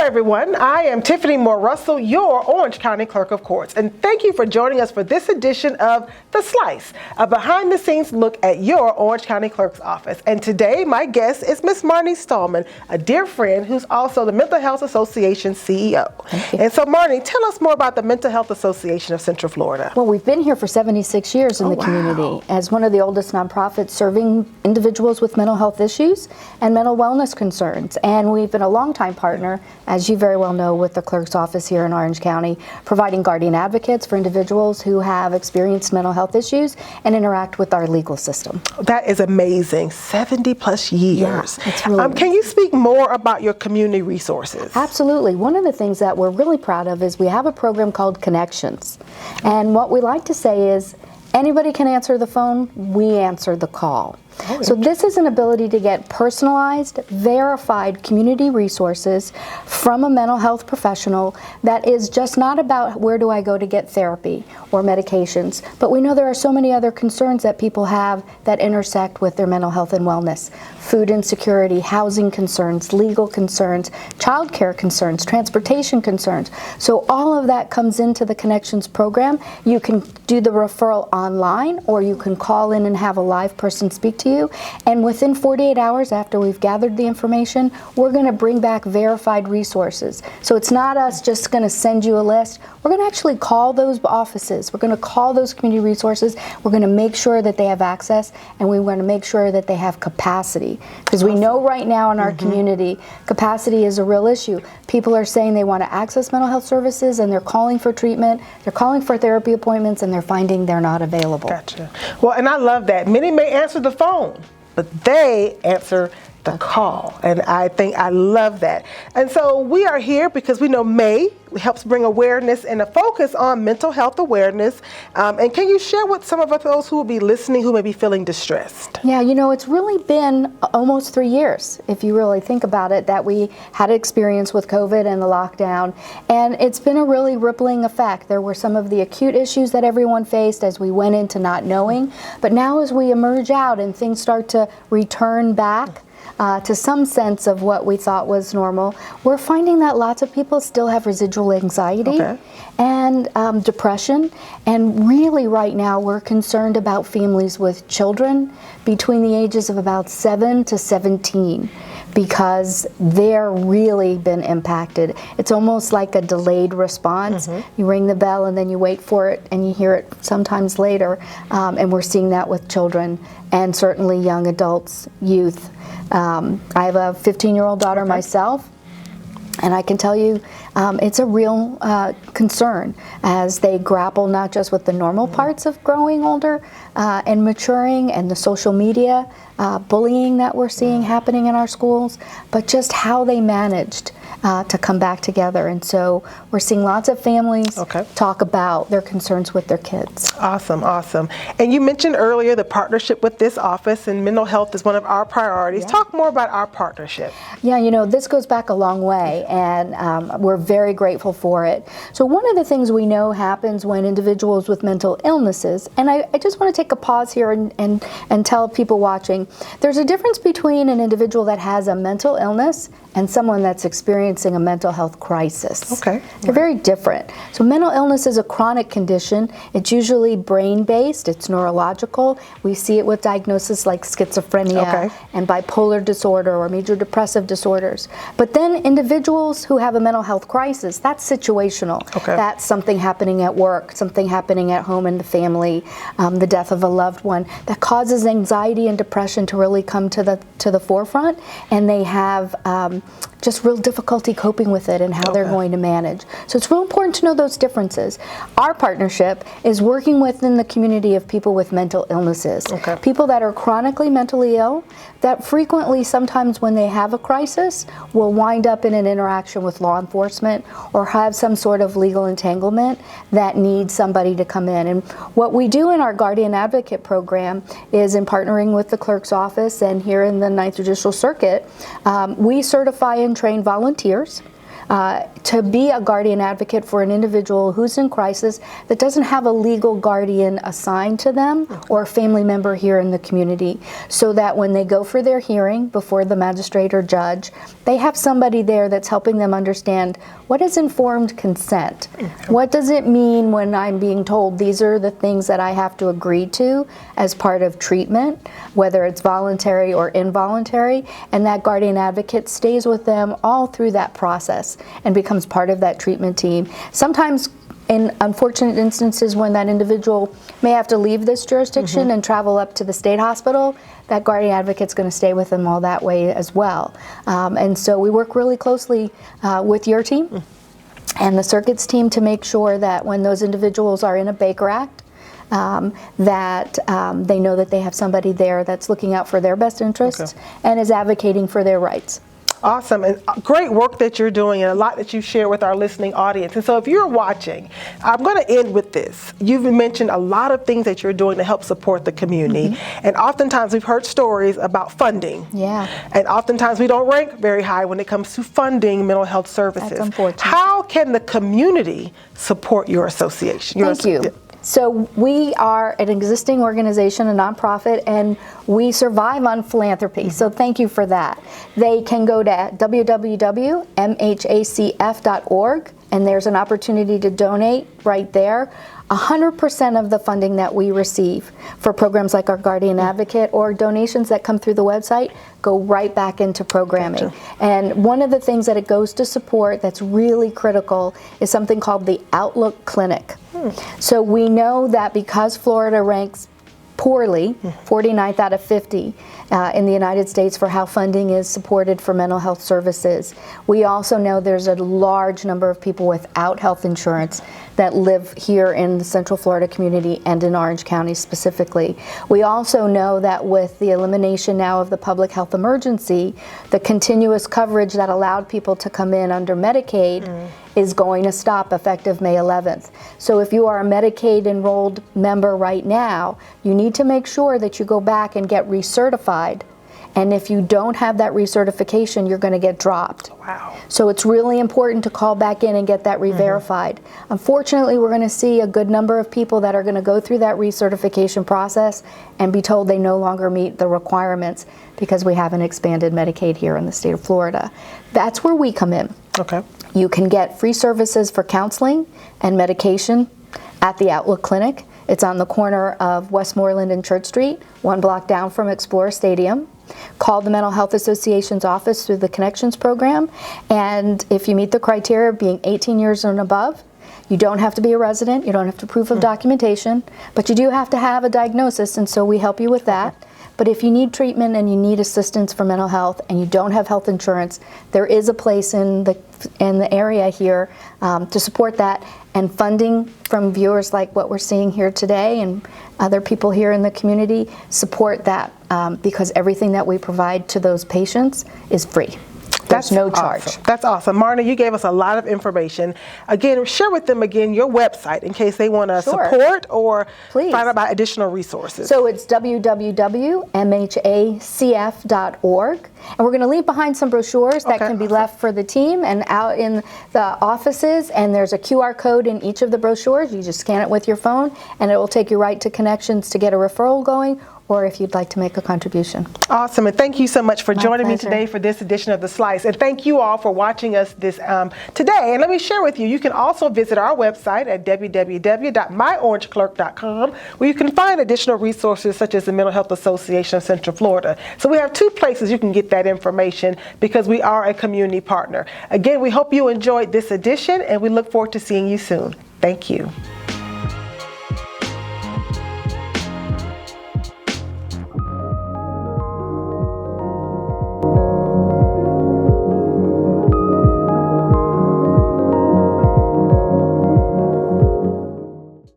everyone, I am Tiffany Moore Russell, your Orange County Clerk of Courts, and thank you for joining us for this edition of The Slice, a behind-the-scenes look at your Orange County Clerk's office. And today, my guest is Ms. Marni Stahlman, a dear friend who's also the Mental Health Association CEO. And so, Marni, tell us more about the Mental Health Association of Central Florida. Well, we've been here for 76 years in the community as one of the oldest nonprofits serving individuals with mental health issues and mental wellness concerns. And we've been a longtime partner, as you very well know, with the clerk's office here in Orange County, providing guardian advocates for individuals who have experienced mental health issues and interact with our legal system. That is amazing. 70 plus years. Yeah, it's really can you speak more about your community resources? Absolutely. One of the things that we're really proud of is we have a program called Connections. And what we like to say is anybody can answer the phone, we answer the call. So this is an ability to get personalized, verified community resources from a mental health professional that is just not about where do I go to get therapy or medications, but we know there are so many other concerns that people have that intersect with their mental health and wellness. Food insecurity, housing concerns, legal concerns, childcare concerns, transportation concerns. So all of that comes into the Connections program. You can do the referral online, or you can call in and have a live person speak to you. And within 48 hours after we've gathered the information, we're going to bring back verified resources. So it's not us just going to send you a list. We're going to actually call those offices. We're going to call those community resources. We're going to make sure that they have access, and we want to make sure that they have capacity. Because we know right now in our community, capacity is a real issue. People are saying they want to access mental health services, and they're calling for treatment, they're calling for therapy appointments, and they're finding they're not available. Gotcha. Well, and I love that. Many may answer the phone, but they answer the call, and I think I love that. And so we are here because we know May helps bring awareness and a focus on mental health awareness. And can you share with some of those who will be listening who may be feeling distressed? Yeah, you know, it's really been almost 3 years, if you really think about it, that we had experience with COVID and the lockdown. And it's been a really rippling effect. There were some of the acute issues that everyone faced as we went into not knowing. But now as we emerge out and things start to return back to some sense of what we thought was normal, we're finding that lots of people still have residual anxiety and depression. And really right now we're concerned about families with children between the ages of about 7 to 17 because they're really been impacted. It's almost like a delayed response. You ring the bell and then you wait for it and you hear it sometimes later. And we're seeing that with children and certainly young adults, youth. I have a 15-year-old daughter myself, and I can tell you it's a real concern as they grapple not just with the normal parts of growing older and maturing and the social media bullying that we're seeing happening in our schools, but just how they managed to come back together. And so we're seeing lots of families talk about their concerns with their kids. Awesome, awesome. And you mentioned earlier the partnership with this office, and mental health is one of our priorities. Talk more about our partnership. Yeah, you know, this goes back a long way, and we're very grateful for it. So one of the things we know happens when individuals with mental illnesses, and I just want to take a pause here and tell people watching, there's a difference between an individual that has a mental illness and someone that's experiencing a mental health crisis. They're very different. So mental illness is a chronic condition. It's usually brain-based, it's neurological. We see it with diagnoses like schizophrenia and bipolar disorder or major depressive disorders. But then individuals who have a mental health crisis, that's situational. That's something happening at work, something happening at home in the family, the death of a loved one, that causes anxiety and depression to really come to the forefront, and they have just real difficulty coping with it and how they're going to manage. So it's real important to know those differences. Our partnership is working within the community of people with mental illnesses, people that are chronically mentally ill, that frequently, sometimes when they have a crisis, will wind up in an interaction with law enforcement or have some sort of legal entanglement that needs somebody to come in. And what we do in our Guardian Advocate program is, in partnering with the clerk's office and here in the Ninth Judicial Circuit, we certify and train volunteers to be a guardian advocate for an individual who's in crisis that doesn't have a legal guardian assigned to them or a family member here in the community, so that when they go for their hearing before the magistrate or judge, they have somebody there that's helping them understand what is informed consent. What does it mean when I'm being told these are the things that I have to agree to as part of treatment, whether it's voluntary or involuntary, and that guardian advocate stays with them all through that process and becomes part of that treatment team. Sometimes in unfortunate instances when that individual may have to leave this jurisdiction and travel up to the state hospital, that guardian advocate's going to stay with them all that way as well. And so we work really closely with your team and the circuits team to make sure that when those individuals are in a Baker Act, that they know that they have somebody there that's looking out for their best interests and is advocating for their rights. Awesome, and great work that you're doing and a lot that you share with our listening audience. And so if you're watching, I'm going to end with this. You've mentioned a lot of things that you're doing to help support the community. And oftentimes we've heard stories about funding. And oftentimes we don't rank very high when it comes to funding mental health services. That's unfortunate. How can the community support your association? Thank you. So we are an existing organization, a nonprofit, and we survive on philanthropy. So thank you for that. They can go to www.mhacf.org, and there's an opportunity to donate right there. 100% of the funding that we receive for programs like our Guardian Advocate or donations that come through the website go right back into programming. And one of the things that it goes to support that's really critical is something called the Outlook Clinic. So we know that because Florida ranks poorly, 49th out of 50 in the United States for how funding is supported for mental health services. We also know there's a large number of people without health insurance that live here in the Central Florida community and in Orange County specifically. We also know that with the elimination now of the public health emergency, the continuous coverage that allowed people to come in under Medicaid is going to stop effective May 11th. So if you are a Medicaid enrolled member right now, you need to make sure that you go back and get recertified. And if you don't have that recertification, you're going to get dropped. So it's really important to call back in and get that re-verified. Unfortunately, we're going to see a good number of people that are going to go through that recertification process and be told they no longer meet the requirements because we haven't expanded Medicaid here in the state of Florida. That's where we come in. You can get free services for counseling and medication at the Outlook Clinic. It's on the corner of Westmoreland and Church Street, 1 block down from Explorer Stadium. Call the Mental Health Association's office through the Connections program, and if you meet the criteria of being 18 years and above, you don't have to be a resident, you don't have to proof of documentation, but you do have to have a diagnosis, and so we help you with that. But if you need treatment and you need assistance for mental health and you don't have health insurance, there is a place in the area here to support that. And funding from viewers like what we're seeing here today and other people here in the community support that because everything that we provide to those patients is free. There's no charge. Awesome. That's awesome. Marni, you gave us a lot of information. Again, share with them again your website in case they want to support or find out about additional resources. So it's www.mhacf.org. And we're going to leave behind some brochures that can be left for the team and out in the offices. And there's a QR code in each of the brochures. You just scan it with your phone and it will take you right to Connections to get a referral going, or if you'd like to make a contribution. Awesome, and thank you so much for joining me today for this edition of The Slice. And thank you all for watching us this today. And let me share with you, you can also visit our website at www.myorangeclerk.com, where you can find additional resources such as the Mental Health Association of Central Florida. So we have 2 places you can get that information because we are a community partner. Again, we hope you enjoyed this edition and we look forward to seeing you soon. Thank you.